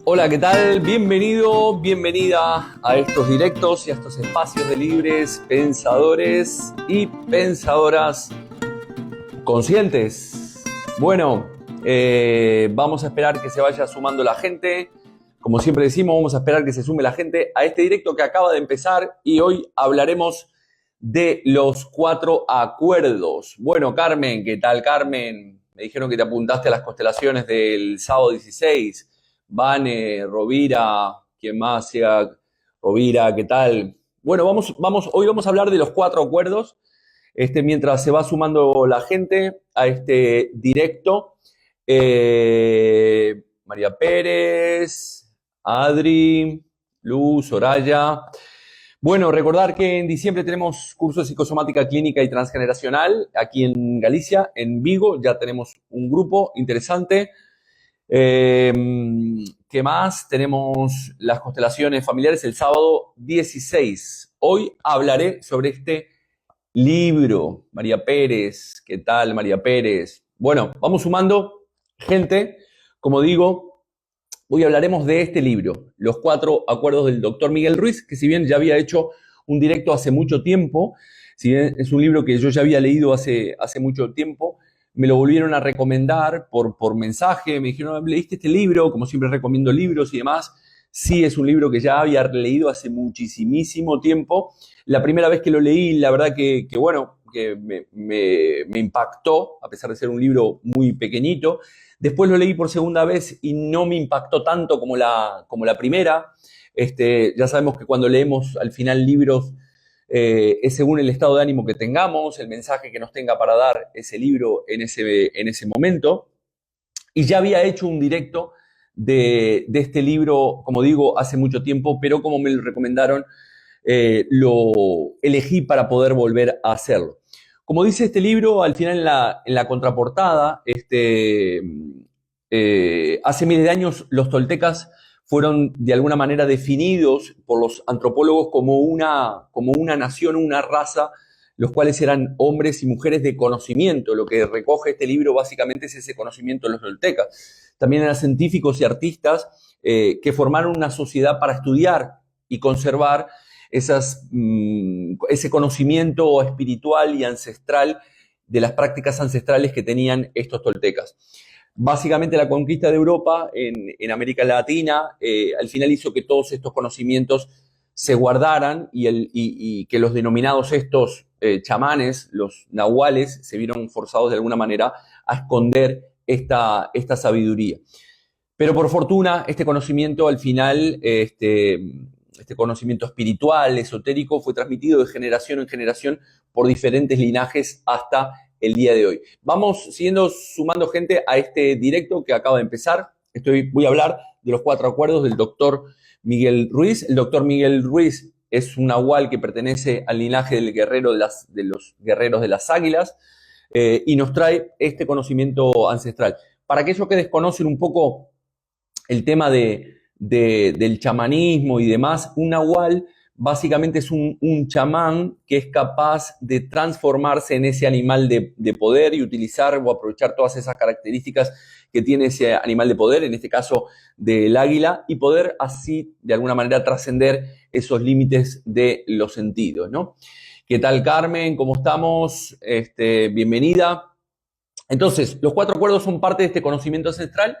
Hola, ¿qué tal? Bienvenido, bienvenida a estos directos y a estos espacios de libres pensadores y pensadoras conscientes. Bueno, vamos a esperar que se vaya sumando la gente. Como siempre decimos, vamos a esperar que se sume la gente a este directo que acaba de empezar y hoy hablaremos de los 4 acuerdos. Bueno, Carmen, ¿qué tal, Carmen? Me dijeron que te apuntaste a las constelaciones del sábado 16. Vane, Rovira, ¿quién más sea? Rovira, ¿qué tal? Bueno, hoy vamos a hablar de los 4 acuerdos, mientras se va sumando la gente a este directo. María Pérez, Adri, Luz, Soraya. Bueno, recordar que en diciembre tenemos curso de psicosomática clínica y transgeneracional aquí en Galicia, en Vigo. Ya tenemos un grupo interesante. ¿Qué más? Tenemos las constelaciones familiares el sábado 16. Hoy hablaré sobre este libro. María Pérez, ¿qué tal, María Pérez? Bueno, vamos sumando gente. Como digo, hoy hablaremos de este libro, Los 4 acuerdos del doctor Miguel Ruiz, que si bien ya había hecho un directo hace mucho tiempo, si bien es un libro que yo ya había leído hace mucho tiempo, me lo volvieron a recomendar por mensaje, me dijeron, ¿leíste este libro? Como siempre recomiendo libros y demás. Sí, es un libro que ya había leído hace muchísimo tiempo. La primera vez que lo leí, la verdad que me impactó, a pesar de ser un libro muy pequeñito. Después lo leí por segunda vez y no me impactó tanto como la primera. Ya sabemos que cuando leemos al final libros, es según el estado de ánimo que tengamos, el mensaje que nos tenga para dar ese libro en ese momento. Y ya había hecho un directo de este libro, como digo, hace mucho tiempo, pero como me lo recomendaron, lo elegí para poder volver a hacerlo. Como dice este libro, al final en la contraportada, hace miles de años los toltecas fueron de alguna manera definidos por los antropólogos como una nación, una raza, los cuales eran hombres y mujeres de conocimiento. Lo que recoge este libro básicamente es ese conocimiento de los toltecas. También eran científicos y artistas que formaron una sociedad para estudiar y conservar ese conocimiento espiritual y ancestral de las prácticas ancestrales que tenían estos toltecas. Básicamente la conquista de Europa en América Latina al final hizo que todos estos conocimientos se guardaran y que los denominados estos chamanes, los nahuales, se vieron forzados de alguna manera a esconder esta sabiduría. Pero por fortuna este conocimiento al final, este conocimiento espiritual, esotérico, fue transmitido de generación en generación por diferentes linajes hasta el día de hoy. Vamos sumando gente a este directo que acaba de empezar. Voy a hablar de los 4 acuerdos del doctor Miguel Ruiz. El doctor Miguel Ruiz es un nahual que pertenece al linaje del guerrero de los guerreros de las águilas y nos trae este conocimiento ancestral. Para aquellos que desconocen un poco el tema del chamanismo y demás, un nahual básicamente es un chamán que es capaz de transformarse en ese animal de poder y utilizar o aprovechar todas esas características que tiene ese animal de poder, en este caso del águila, y poder así de alguna manera trascender esos límites de los sentidos, ¿no? ¿Qué tal, Carmen? ¿Cómo estamos? Bienvenida. Entonces, los 4 acuerdos son parte de este conocimiento ancestral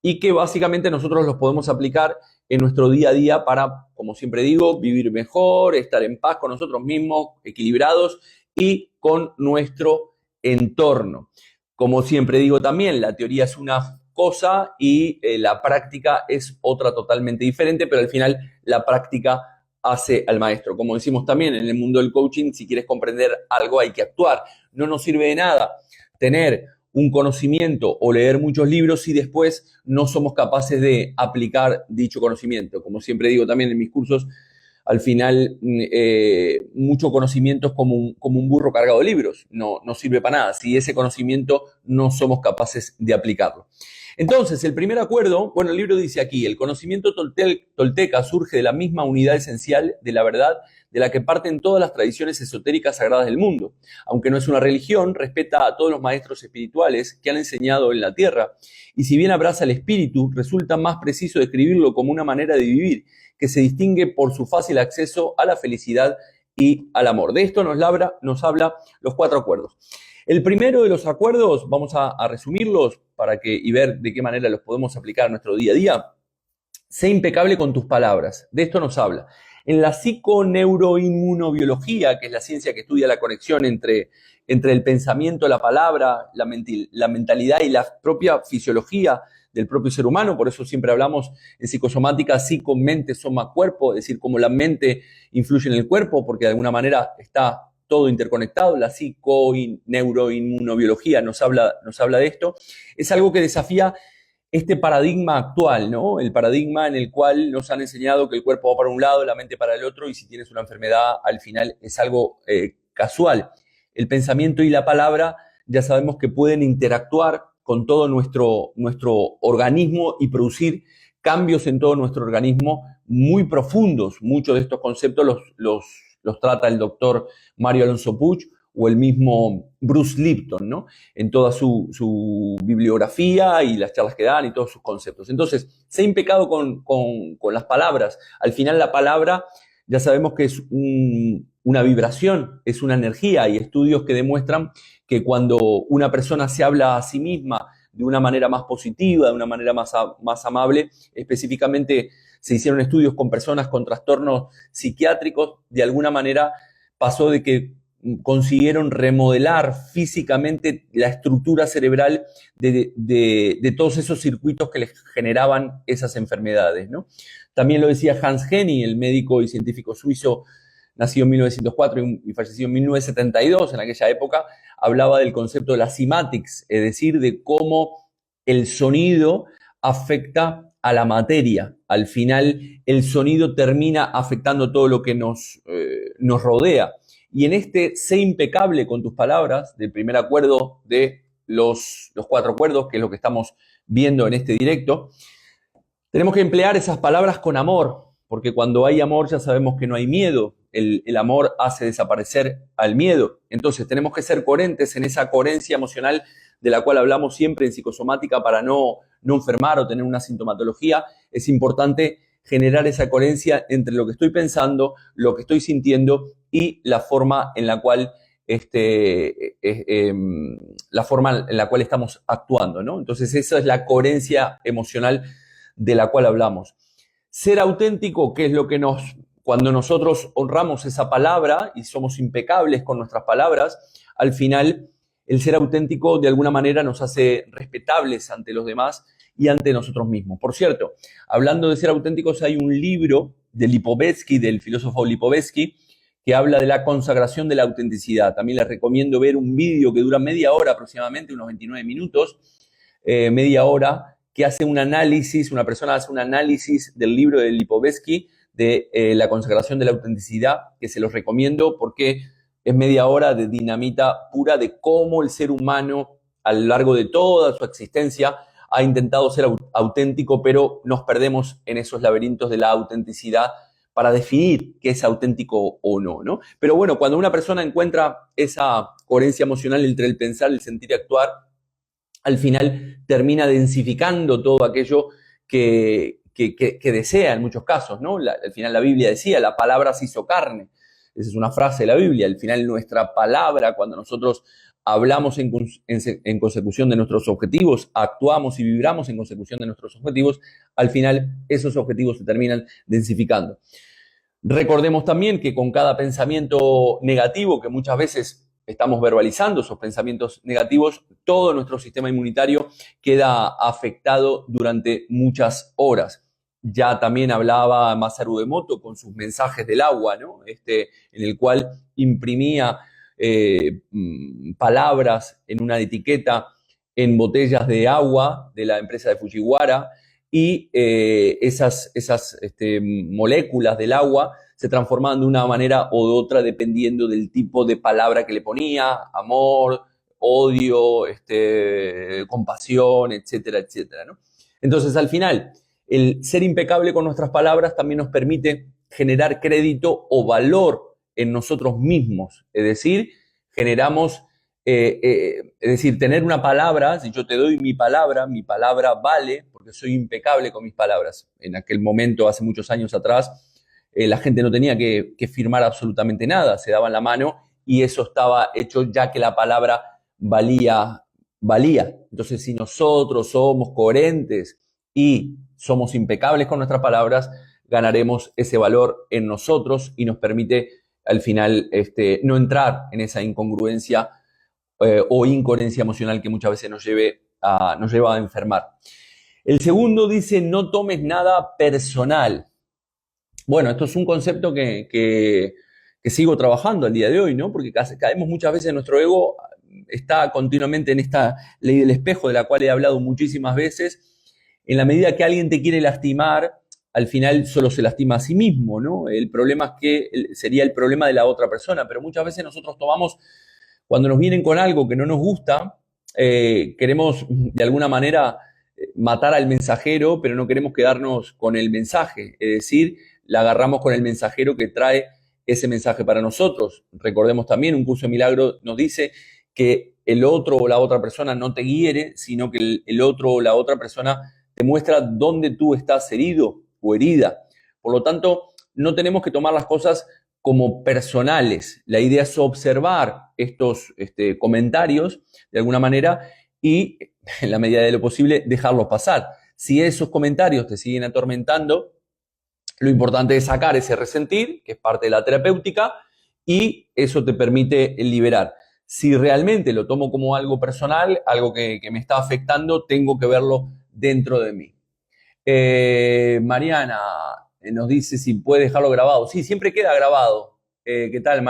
y que básicamente nosotros los podemos aplicar en nuestro día a día para, como siempre digo, vivir mejor, estar en paz con nosotros mismos, equilibrados y con nuestro entorno. Como siempre digo también, la teoría es una cosa y la práctica es otra totalmente diferente, pero al final la práctica hace al maestro. Como decimos también en el mundo del coaching, si quieres comprender algo hay que actuar. No nos sirve de nada tener un conocimiento o leer muchos libros si después no somos capaces de aplicar dicho conocimiento. Como siempre digo también en mis cursos, al final mucho conocimiento es como un burro cargado de libros, no sirve para nada si ese conocimiento no somos capaces de aplicarlo. Entonces, el primer acuerdo, bueno, el libro dice aquí, el conocimiento tolteca surge de la misma unidad esencial de la verdad de la que parten todas las tradiciones esotéricas sagradas del mundo. Aunque no es una religión, respeta a todos los maestros espirituales que han enseñado en la tierra. Y si bien abraza el espíritu, resulta más preciso describirlo como una manera de vivir que se distingue por su fácil acceso a la felicidad y al amor. De esto nos habla los 4 acuerdos. El primero de los acuerdos, vamos a resumirlos y ver de qué manera los podemos aplicar a nuestro día a día. Sé impecable con tus palabras. De esto nos habla. En la psiconeuroinmunobiología, que es la ciencia que estudia la conexión entre el pensamiento, la palabra, la mentalidad y la propia fisiología del propio ser humano, por eso siempre hablamos en psicosomática, psico, mente, soma, cuerpo, es decir, cómo la mente influye en el cuerpo, porque de alguna manera está todo interconectado. La psiconeuroinmunobiología nos habla de esto. Es algo que desafía este paradigma actual, ¿no? El paradigma en el cual nos han enseñado que el cuerpo va para un lado, la mente para el otro, y si tienes una enfermedad, al final es algo casual. El pensamiento y la palabra ya sabemos que pueden interactuar con todo nuestro organismo y producir cambios en todo nuestro organismo muy profundos. Muchos de estos conceptos los trata el doctor Mario Alonso Puig o el mismo Bruce Lipton, ¿no? En toda su bibliografía y las charlas que dan y todos sus conceptos. Entonces, sé impecado con las palabras. Al final la palabra ya sabemos que es una vibración, es una energía. Hay estudios que demuestran que cuando una persona se habla a sí misma de una manera más positiva, de una manera más amable, específicamente se hicieron estudios con personas con trastornos psiquiátricos, de alguna manera pasó de que consiguieron remodelar físicamente la estructura cerebral de todos esos circuitos que les generaban esas enfermedades, ¿no? También lo decía Hans Henny, el médico y científico suizo, nacido en 1904 y fallecido en 1972, en aquella época, hablaba del concepto de la cymatics, es decir, de cómo el sonido afecta a la materia. Al final, el sonido termina afectando todo lo que nos rodea. Y en este sé impecable con tus palabras, del primer acuerdo de los 4 acuerdos, que es lo que estamos viendo en este directo, tenemos que emplear esas palabras con amor, porque cuando hay amor ya sabemos que no hay miedo. El amor hace desaparecer al miedo. Entonces tenemos que ser coherentes en esa coherencia emocional de la cual hablamos siempre en psicosomática para no enfermar o tener una sintomatología. Es importante generar esa coherencia entre lo que estoy pensando, lo que estoy sintiendo y la forma en la cual estamos actuando, ¿no? Entonces esa es la coherencia emocional de la cual hablamos. Ser auténtico, que es lo que cuando nosotros honramos esa palabra y somos impecables con nuestras palabras, al final el ser auténtico de alguna manera nos hace respetables ante los demás y ante nosotros mismos. Por cierto, hablando de ser auténticos, hay un libro de Lipovetsky, del filósofo Lipovetsky, que habla de la consagración de la autenticidad. También les recomiendo ver un vídeo que dura media hora aproximadamente, unos 29 minutos, media hora, que hace un análisis, una persona hace un análisis del libro de Lipovetsky de la consagración de la autenticidad, que se los recomiendo porque es media hora de dinamita pura de cómo el ser humano a lo largo de toda su existencia ha intentado ser auténtico, pero nos perdemos en esos laberintos de la autenticidad para definir qué es auténtico o no, ¿no? Pero bueno, cuando una persona encuentra esa coherencia emocional entre el pensar, el sentir y actuar, al final termina densificando todo aquello que desea en muchos casos, ¿no? Al final la Biblia decía, la palabra se hizo carne. Esa es una frase de la Biblia. Al final nuestra palabra, cuando nosotros hablamos en consecución de nuestros objetivos, actuamos y vibramos en consecución de nuestros objetivos, al final esos objetivos se terminan densificando. Recordemos también que con cada pensamiento negativo que muchas veces estamos verbalizando, esos pensamientos negativos, todo nuestro sistema inmunitario queda afectado durante muchas horas. Ya también hablaba Masaru Emoto con sus mensajes del agua, ¿no? En el cual imprimía palabras en una etiqueta en botellas de agua de la empresa de Fujiwara y esas moléculas del agua se transformaban de una manera o de otra dependiendo del tipo de palabra que le ponía, amor odio, compasión, etcétera, etcétera, ¿no? Entonces, al final, el ser impecable con nuestras palabras también nos permite generar crédito o valor en nosotros mismos. Es decir, generamos, tener una palabra, si yo te doy mi palabra vale porque soy impecable con mis palabras. En aquel momento, hace muchos años atrás, la gente no tenía que firmar absolutamente nada, se daban la mano y eso estaba hecho ya que la palabra valía. Entonces, si nosotros somos coherentes y somos impecables con nuestras palabras, ganaremos ese valor en nosotros y nos permite al final no entrar en esa incongruencia o incoherencia emocional que muchas veces nos lleva a enfermar. El segundo dice, no tomes nada personal. Bueno, esto es un concepto que sigo trabajando al día de hoy, ¿no? Porque caemos muchas veces, nuestro ego está continuamente en esta ley del espejo de la cual he hablado muchísimas veces. En la medida que alguien te quiere lastimar, al final solo se lastima a sí mismo, ¿no? El problema es que sería el problema de la otra persona, pero muchas veces nosotros tomamos, cuando nos vienen con algo que no nos gusta, queremos de alguna manera matar al mensajero, pero no queremos quedarnos con el mensaje, es decir, la agarramos con el mensajero que trae ese mensaje para nosotros. Recordemos también, un curso de milagro nos dice que el otro o la otra persona no te hiere, sino que el otro o la otra persona te muestra dónde tú estás herido o herida. Por lo tanto, no tenemos que tomar las cosas como personales. La idea es observar estos comentarios de alguna manera y, en la medida de lo posible, dejarlos pasar. Si esos comentarios te siguen atormentando, lo importante es sacar ese resentir, que es parte de la terapéutica, y eso te permite liberar. Si realmente lo tomo como algo personal, algo que me está afectando, tengo que verlo dentro de mí. Mariana nos dice si puede dejarlo grabado. Sí, siempre queda grabado. ¿Qué tal,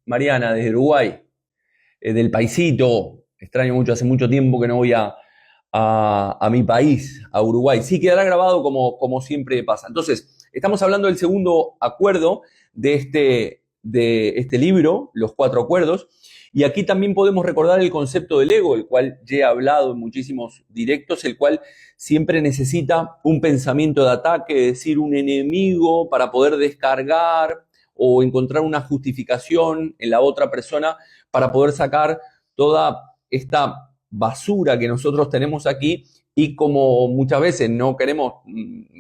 Mariana, desde Uruguay? Del paisito. Extraño mucho, hace mucho tiempo que no voy a mi país, a Uruguay. Sí, quedará grabado como siempre pasa. Entonces, estamos hablando del segundo acuerdo de este libro, Los Cuatro Acuerdos, y aquí también podemos recordar el concepto del ego, el cual ya he hablado en muchísimos directos, el cual siempre necesita un pensamiento de ataque, es decir, un enemigo para poder descargar o encontrar una justificación en la otra persona para poder sacar toda esta basura que nosotros tenemos aquí. Y como muchas veces no queremos,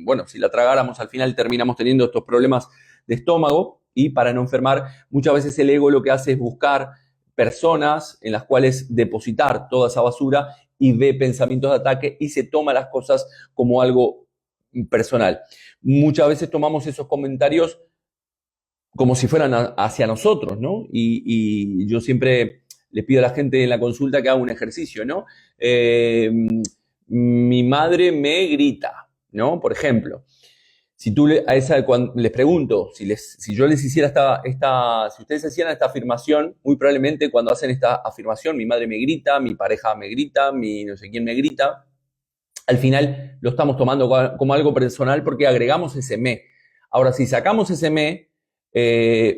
bueno, si la tragáramos al final terminamos teniendo estos problemas de estómago, y para no enfermar, muchas veces el ego lo que hace es buscar personas en las cuales depositar toda esa basura y ve pensamientos de ataque y se toma las cosas como algo personal. Muchas veces tomamos esos comentarios como si fueran hacia nosotros, ¿no? Y yo siempre les pido a la gente en la consulta que haga un ejercicio, ¿no? Mi madre me grita, ¿no? Por ejemplo, si tú cuando les pregunto, si yo les hiciera si ustedes hacían esta afirmación, muy probablemente cuando hacen esta afirmación, mi madre me grita, mi pareja me grita, mi no sé quién me grita, al final lo estamos tomando como algo personal porque agregamos ese me. Ahora, si sacamos ese me,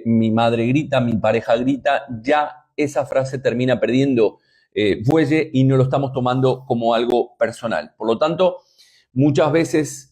mi madre grita, mi pareja grita, ya esa frase termina perdiendo fuelle y no lo estamos tomando como algo personal. Por lo tanto, muchas veces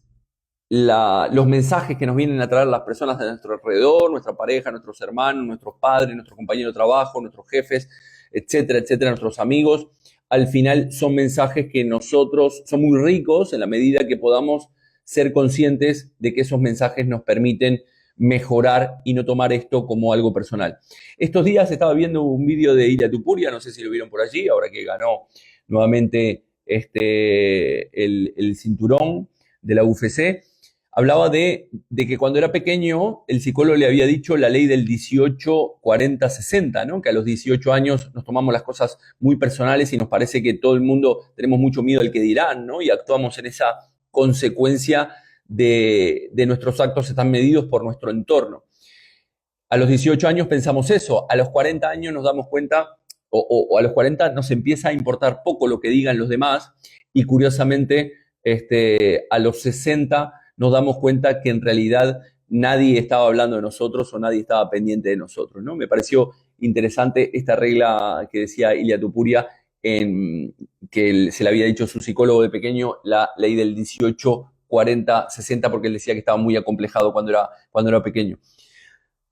los mensajes que nos vienen a traer las personas de nuestro alrededor, nuestra pareja, nuestros hermanos, nuestros padres, nuestros compañeros de trabajo, nuestros jefes, etcétera, etcétera, nuestros amigos, al final son mensajes que nosotros son muy ricos en la medida que podamos ser conscientes de que esos mensajes nos permiten mejorar y no tomar esto como algo personal. Estos días estaba viendo un vídeo de Ilia Tupuria, no sé si lo vieron por allí, ahora que ganó nuevamente el cinturón de la UFC. Hablaba de que cuando era pequeño el psicólogo le había dicho la ley del 18-40-60, ¿no? Que a los 18 años nos tomamos las cosas muy personales y nos parece que todo el mundo tenemos mucho miedo al que dirán, ¿no? Y actuamos en esa consecuencia de nuestros actos están medidos por nuestro entorno. A los 18 años pensamos eso, a los 40 años nos damos cuenta, o a los 40 nos empieza a importar poco lo que digan los demás, y curiosamente a los 60 nos damos cuenta que en realidad nadie estaba hablando de nosotros o nadie estaba pendiente de nosotros, ¿no? Me pareció interesante esta regla que decía Ilia Topuria, que se le había dicho a su psicólogo de pequeño, la ley del 18-40-60, porque él decía que estaba muy acomplejado cuando era pequeño.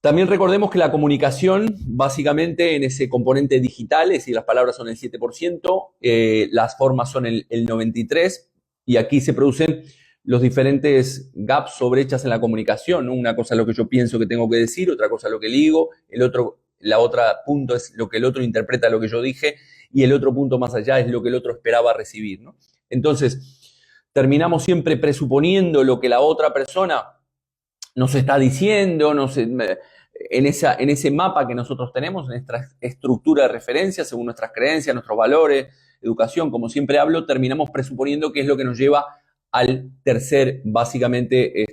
También recordemos que la comunicación, básicamente en ese componente digital, es decir, las palabras son el 7%, las formas son el 93%, y aquí se producen los diferentes gaps o brechas en la comunicación, ¿no? Una cosa es lo que yo pienso que tengo que decir, otra cosa es lo que digo, la otra punto es lo que el otro interpreta lo que yo dije, y el otro punto más allá es lo que el otro esperaba recibir, ¿no? Entonces, terminamos siempre presuponiendo lo que la otra persona nos está diciendo, en ese mapa que nosotros tenemos, en nuestra estructura de referencia, según nuestras creencias, nuestros valores, educación, como siempre hablo, terminamos presuponiendo que es lo que nos lleva al tercer, básicamente,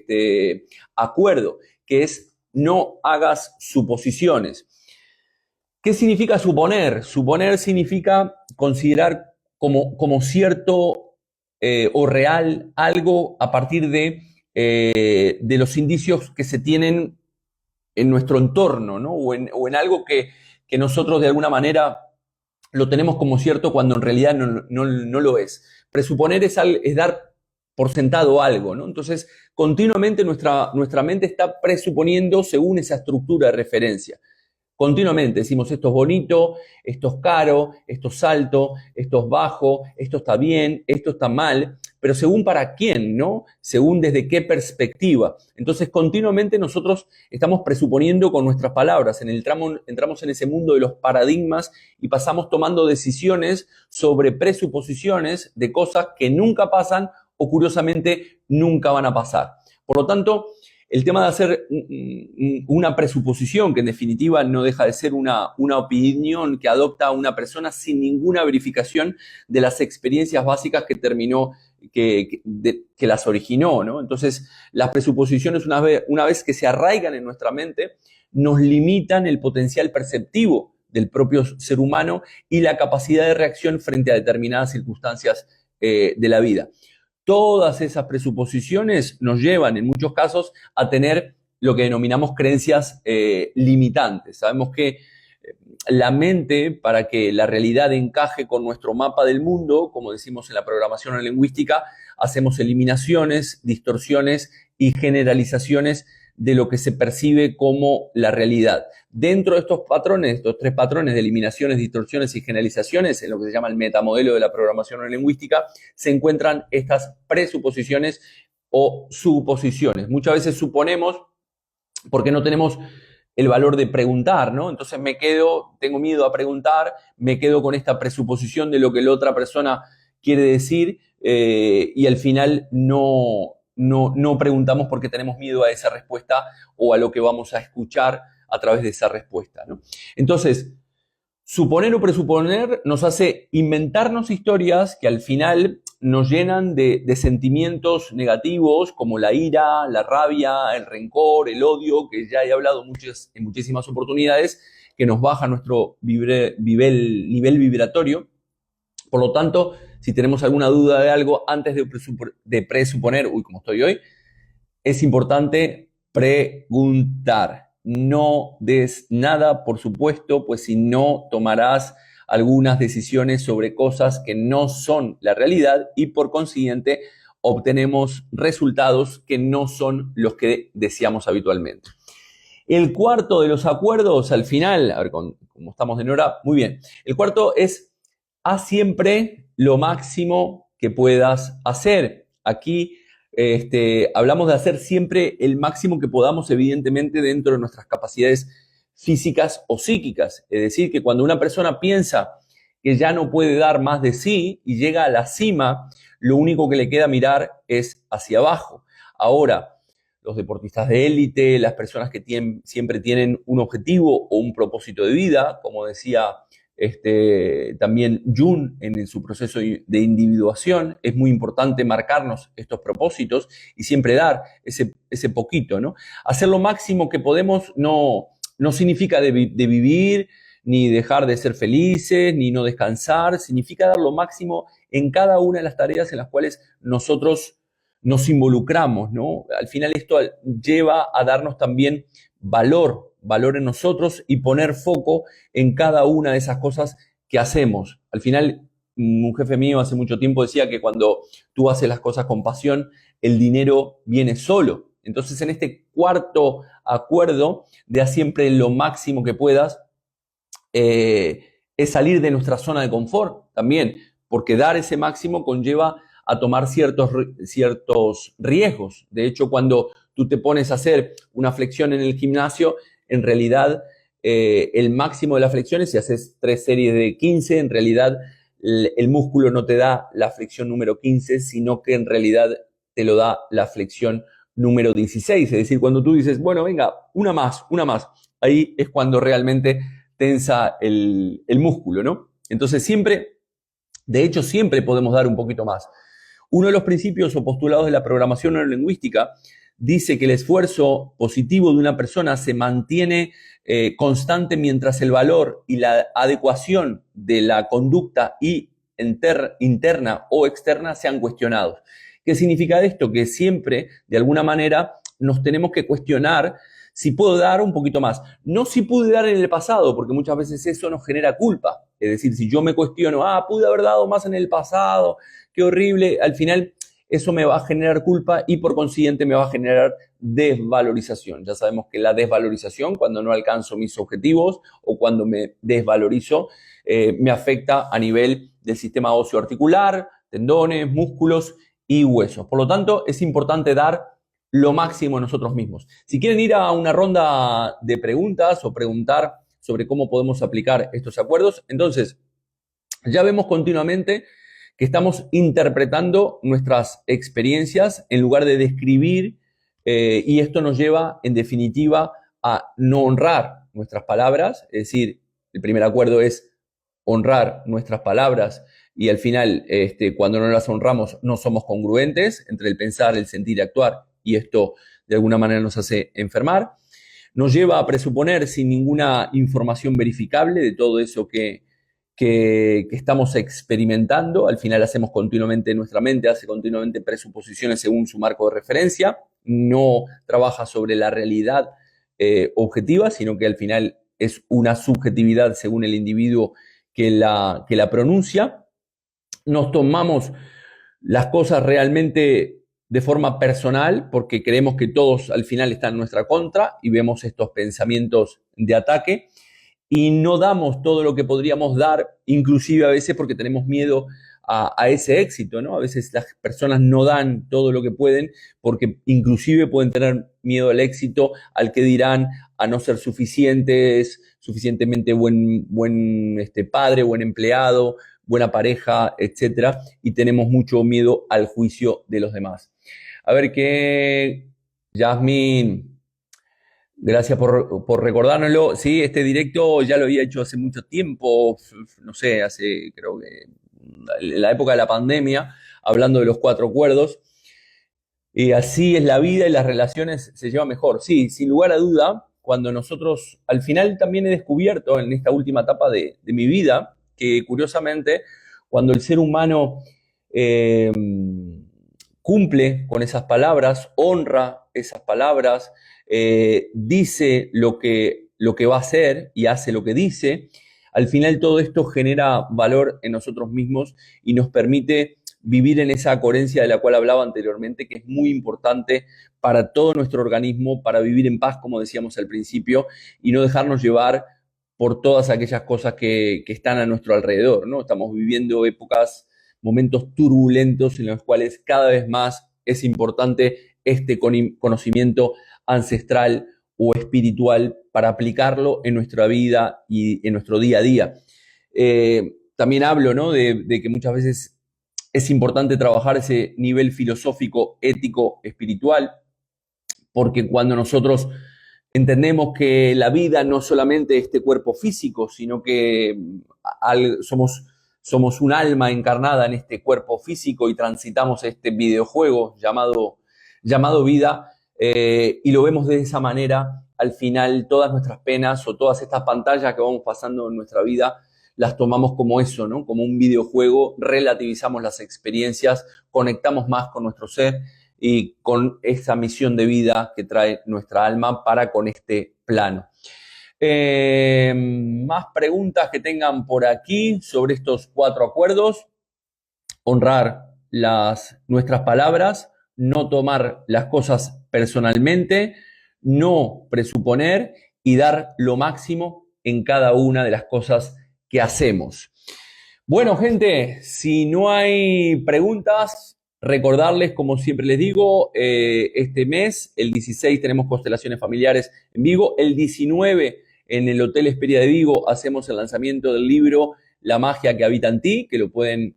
acuerdo, que es no hagas suposiciones. ¿Qué significa suponer? Suponer significa considerar como cierto o real algo a partir de los indicios que se tienen en nuestro entorno, ¿no? O en algo que nosotros de alguna manera lo tenemos como cierto cuando en realidad no lo es. Presuponer es dar por sentado algo, ¿no? Entonces, continuamente nuestra mente está presuponiendo según esa estructura de referencia. Continuamente decimos, esto es bonito, esto es caro, esto es alto, esto es bajo, esto está bien, esto está mal, pero según para quién, ¿no? Según desde qué perspectiva. Entonces, continuamente nosotros estamos presuponiendo con nuestras palabras, entramos en ese mundo de los paradigmas y pasamos tomando decisiones sobre presuposiciones de cosas que nunca pasan o curiosamente nunca van a pasar. Por lo tanto, el tema de hacer una presuposición, que en definitiva no deja de ser una opinión que adopta una persona sin ninguna verificación de las experiencias básicas que las originó, ¿no? Entonces, las presuposiciones, una vez que se arraigan en nuestra mente, nos limitan el potencial perceptivo del propio ser humano y la capacidad de reacción frente a determinadas circunstancias de la vida. Todas esas presuposiciones nos llevan, en muchos casos, a tener lo que denominamos creencias limitantes. Sabemos que la mente, para que la realidad encaje con nuestro mapa del mundo, como decimos en la programación lingüística, hacemos eliminaciones, distorsiones y generalizaciones de lo que se percibe como la realidad. Dentro de estos patrones, estos tres patrones de eliminaciones, distorsiones y generalizaciones, en lo que se llama el metamodelo de la programación lingüística, se encuentran estas presuposiciones o suposiciones. Muchas veces suponemos porque no tenemos el valor de preguntar, ¿no? Entonces tengo miedo a preguntar, me quedo con esta presuposición de lo que la otra persona quiere decir y al final no preguntamos porque tenemos miedo a esa respuesta o a lo que vamos a escuchar a través de esa respuesta, ¿no? Entonces, suponer o presuponer nos hace inventarnos historias que al final nos llenan de sentimientos negativos como la ira, la rabia, el rencor, el odio, que ya he hablado en muchísimas oportunidades, que nos baja nuestro nivel vibratorio. Por lo tanto, si tenemos alguna duda de algo antes de presuponer, como estoy hoy, es importante preguntar. No des nada, por supuesto, pues si no tomarás algunas decisiones sobre cosas que no son la realidad y por consiguiente obtenemos resultados que no son los que deseamos habitualmente. El cuarto de los acuerdos, al final, a ver, como estamos en hora, muy bien. El cuarto es, haz siempre lo máximo que puedas hacer. Aquí hablamos de hacer siempre el máximo que podamos, evidentemente, dentro de nuestras capacidades físicas o psíquicas. Es decir, que cuando una persona piensa que ya no puede dar más de sí y llega a la cima, lo único que le queda mirar es hacia abajo. Ahora, los deportistas de élite, las personas que siempre tienen un objetivo o un propósito de vida, como decía también Jung en su proceso de individuación, es muy importante marcarnos estos propósitos y siempre dar ese poquito, ¿no? Hacer lo máximo que podemos no significa de vivir, ni dejar de ser felices, ni no descansar, significa dar lo máximo en cada una de las tareas en las cuales nosotros nos involucramos, ¿no? Al final esto lleva a darnos también valor valor en nosotros y poner foco en cada una de esas cosas que hacemos. Al final, un jefe mío hace mucho tiempo decía que cuando tú haces las cosas con pasión, el dinero viene solo. Entonces, en este cuarto acuerdo, de haz siempre lo máximo que puedas, es salir de nuestra zona de confort también, porque dar ese máximo conlleva a tomar ciertos riesgos. De hecho, cuando tú te pones a hacer una flexión en el gimnasio, en realidad el máximo de las flexiones, si haces 3 series de 15, en realidad el músculo no te da la flexión número 15, sino que en realidad te lo da la flexión número 16. Es decir, cuando tú dices, bueno, venga, una más, ahí es cuando realmente tensa el músculo, ¿no? Entonces siempre, de hecho, siempre podemos dar un poquito más. Uno de los principios o postulados de la programación neurolingüística dice que el esfuerzo positivo de una persona se mantiene constante mientras el valor y la adecuación de la conducta interna o externa sean cuestionados. ¿Qué significa esto? Que siempre, de alguna manera, nos tenemos que cuestionar si puedo dar un poquito más. No si pude dar en el pasado, porque muchas veces eso nos genera culpa. Es decir, si yo me cuestiono, pude haber dado más en el pasado, qué horrible, al final eso me va a generar culpa y por consiguiente me va a generar desvalorización. Ya sabemos que la desvalorización, cuando no alcanzo mis objetivos o cuando me desvalorizo, me afecta a nivel del sistema óseo articular, tendones, músculos y huesos. Por lo tanto, es importante dar lo máximo a nosotros mismos. Si quieren ir a una ronda de preguntas o preguntar sobre cómo podemos aplicar estos acuerdos, entonces ya vemos continuamente que estamos interpretando nuestras experiencias en lugar de describir, y esto nos lleva, en definitiva, a no honrar nuestras palabras. Es decir, el primer acuerdo es honrar nuestras palabras y al final, cuando no las honramos, no somos congruentes entre el pensar, el sentir y actuar, y esto de alguna manera nos hace enfermar. Nos lleva a presuponer sin ninguna información verificable de todo eso que estamos experimentando. Al final hacemos continuamente, nuestra mente hace continuamente presuposiciones según su marco de referencia, no trabaja sobre la realidad objetiva, sino que al final es una subjetividad según el individuo que la pronuncia. Nos tomamos las cosas realmente de forma personal porque creemos que todos al final están en nuestra contra y vemos estos pensamientos de ataque y no damos todo lo que podríamos dar, inclusive a veces porque tenemos miedo a ese éxito, ¿no? A veces las personas no dan todo lo que pueden porque inclusive pueden tener miedo al éxito, al que dirán, a no ser suficientemente buen padre, buen empleado, buena pareja, etcétera, y tenemos mucho miedo al juicio de los demás. A ver qué, Yasmín, gracias por recordárnoslo. Sí, este directo ya lo había hecho hace mucho tiempo, no sé, creo que en la época de la pandemia, hablando de los 4 acuerdos. Y así es la vida y las relaciones se llevan mejor. Sí, sin lugar a duda, cuando nosotros, al final también he descubierto en esta última etapa de mi vida, que curiosamente, cuando el ser humano cumple con esas palabras, honra esas palabras, dice lo que va a hacer y hace lo que dice, al final todo esto genera valor en nosotros mismos y nos permite vivir en esa coherencia de la cual hablaba anteriormente, que es muy importante para todo nuestro organismo, para vivir en paz, como decíamos al principio, y no dejarnos llevar por todas aquellas cosas que están a nuestro alrededor, ¿no? Estamos viviendo momentos turbulentos en los cuales cada vez más es importante este conocimiento ancestral o espiritual para aplicarlo en nuestra vida y en nuestro día a día. También hablo, ¿no?, de que muchas veces es importante trabajar ese nivel filosófico, ético, espiritual, porque cuando nosotros entendemos que la vida no solamente este cuerpo físico, sino que somos un alma encarnada en este cuerpo físico y transitamos este videojuego llamado vida, y lo vemos de esa manera, al final todas nuestras penas o todas estas pantallas que vamos pasando en nuestra vida las tomamos como eso, ¿no? Como un videojuego, relativizamos las experiencias, conectamos más con nuestro ser y con esa misión de vida que trae nuestra alma para con este plano. Más preguntas que tengan por aquí sobre estos 4 acuerdos. Honrar nuestras palabras, no tomar las cosas personalmente, no presuponer y dar lo máximo en cada una de las cosas que hacemos. Bueno, gente, si no hay preguntas, recordarles, como siempre les digo, este mes, el 16, tenemos constelaciones familiares en Vigo. El 19, en el Hotel Hesperia de Vigo, hacemos el lanzamiento del libro La magia que habita en ti, que lo pueden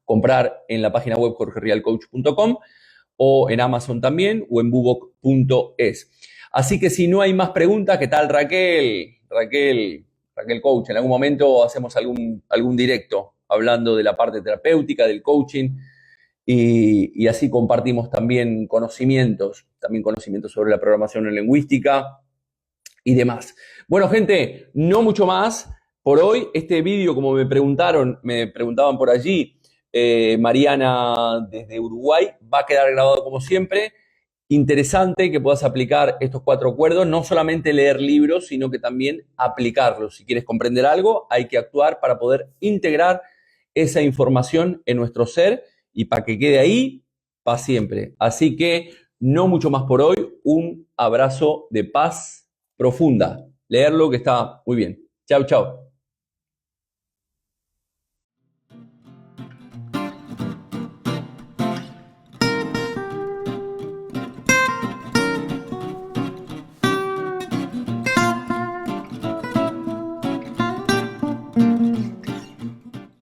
comprar en la página web jorgerialcoach.com o en Amazon también o en bubok.es. Así que si no hay más preguntas, ¿qué tal Raquel Coach? En algún momento hacemos algún directo hablando de la parte terapéutica, del coaching, y así compartimos también conocimientos sobre la programación neurolingüística y demás. Bueno, gente, no mucho más por hoy. Este vídeo, como me preguntaban por allí, Mariana desde Uruguay, va a quedar grabado como siempre. Interesante que puedas aplicar estos 4 acuerdos, no solamente leer libros, sino que también aplicarlos. Si quieres comprender algo, hay que actuar para poder integrar esa información en nuestro ser y para que quede ahí para siempre. Así que no mucho más por hoy. Un abrazo de paz profunda. Leerlo que está muy bien. Chau, chau.